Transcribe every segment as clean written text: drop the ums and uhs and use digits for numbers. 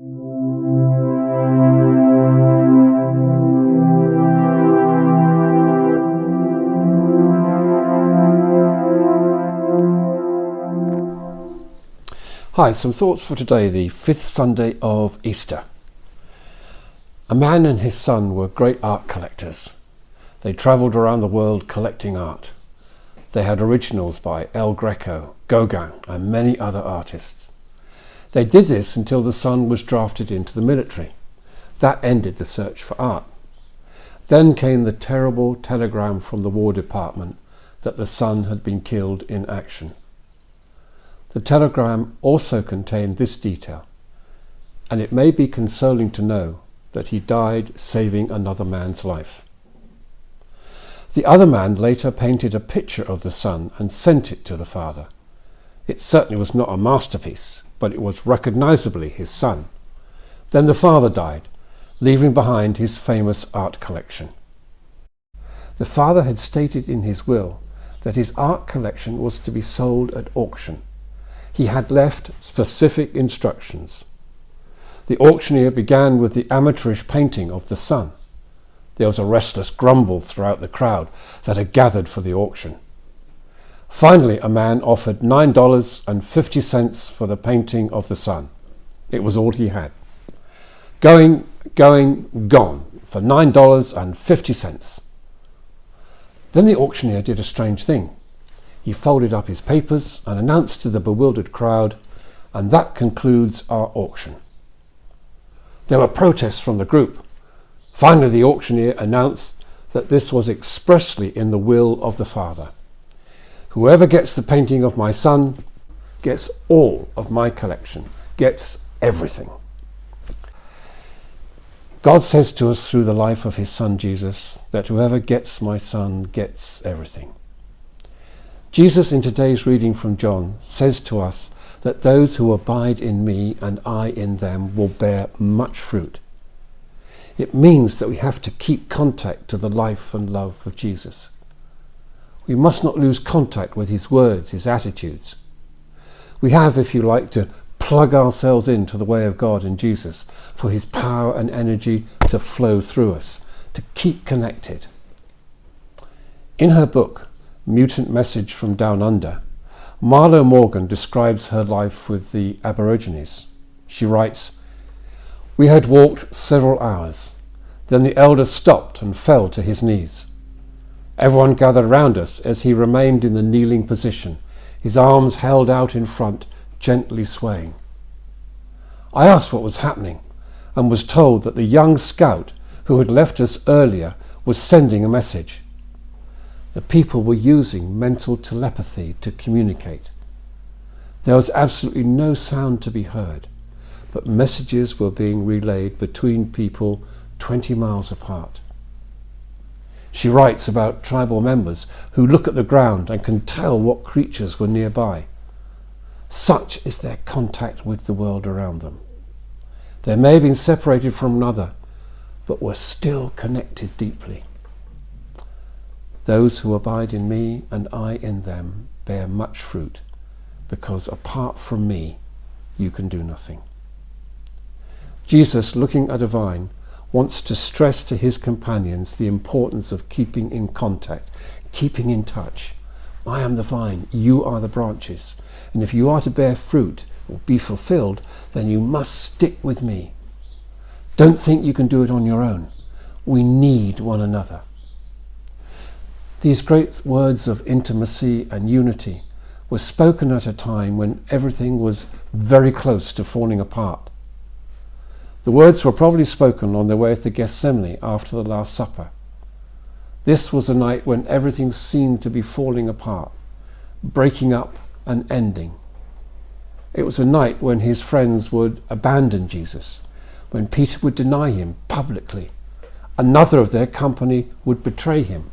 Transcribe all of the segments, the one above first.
Hi, some thoughts for today, the 5th Sunday of Easter. A man and his son were great art collectors. They travelled around the world collecting art. They had originals by El Greco, Gauguin and many other artists. They did this until the son was drafted into the military. That ended the search for art. Then came the terrible telegram from the War Department that the son had been killed in action. The telegram also contained this detail, and it may be consoling to know that he died saving another man's life. The other man later painted a picture of the son and sent it to the father. It certainly was not a masterpiece, but it was recognizably his son. Then the father died, leaving behind his famous art collection. The father had stated in his will that his art collection was to be sold at auction. He had left specific instructions. The auctioneer began with the amateurish painting of the sun. There was a restless grumble throughout the crowd that had gathered for the auction. Finally, a man offered $9.50 for the painting of the sun. It was all he had. Gone for $9.50. Then the auctioneer did a strange thing. He folded up his papers and announced to the bewildered crowd, "And that concludes our auction." There were protests from the group. Finally, the auctioneer announced that this was expressly in the will of the father. "Whoever gets the painting of my son gets all of my collection, gets everything." God says to us through the life of his son Jesus that whoever gets my son gets everything. Jesus, in today's reading from John, says to us that those who abide in me and I in them will bear much fruit. It means that we have to keep contact to the life and love of Jesus. We must not lose contact with his words, his attitudes. We have, if you like, to plug ourselves into the way of God and Jesus for his power and energy to flow through us, to keep connected. In her book, Mutant Message from Down Under, Marlo Morgan describes her life with the Aborigines. She writes, "We had walked several hours. Then the elder stopped and fell to his knees. Everyone gathered round us as he remained in the kneeling position, his arms held out in front, gently swaying. I asked what was happening and was told that the young scout who had left us earlier was sending a message. The people were using mental telepathy to communicate. There was absolutely no sound to be heard, but messages were being relayed between people 20 miles apart." She writes about tribal members who look at the ground and can tell what creatures were nearby. Such is their contact with the world around them. They may have been separated from another, but were still connected deeply. "Those who abide in me and I in them bear much fruit, because apart from me you can do nothing." Jesus, looking at a vine, wants to stress to his companions the importance of keeping in contact, keeping in touch. I am the vine, you are the branches, and if you are to bear fruit or be fulfilled, then you must stick with me. Don't think you can do it on your own. We need one another. These great words of intimacy and unity were spoken at a time when everything was very close to falling apart. The words were probably spoken on their way to Gethsemane after the Last Supper. This was a night when everything seemed to be falling apart, breaking up and ending. It was a night when his friends would abandon Jesus, when Peter would deny him publicly. Another of their company would betray him.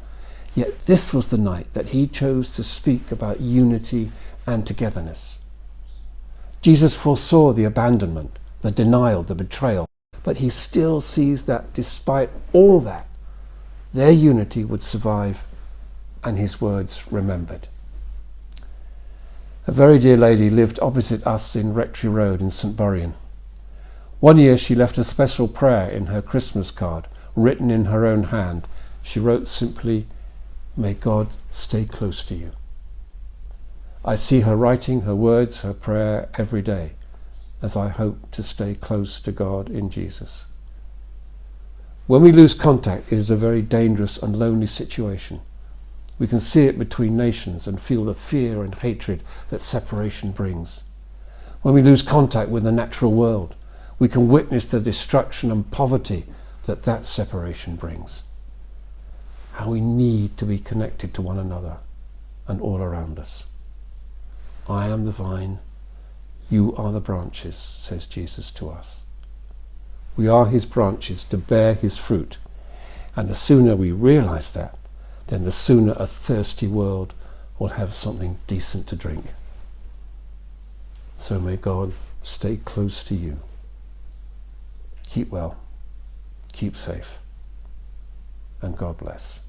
Yet this was the night that he chose to speak about unity and togetherness. Jesus foresaw the abandonment, the denial, the betrayal, but he still sees that despite all that, their unity would survive and his words remembered. A very dear lady lived opposite us in Rectory Road in St Buryan. One year she left a special prayer in her Christmas card, written in her own hand. She wrote simply, "May God stay close to you." I see her writing her words, her prayer every day, as I hope to stay close to God in Jesus. When we lose contact, it is a very dangerous and lonely situation. We can see it between nations and feel the fear and hatred that separation brings. When we lose contact with the natural world, we can witness the destruction and poverty that separation brings. How we need to be connected to one another and all around us. I am the vine, you are the branches, says Jesus to us. We are his branches to bear his fruit, and the sooner we realize that, then the sooner a thirsty world will have something decent to drink. So may God stay close to you. Keep well, keep safe, and God bless.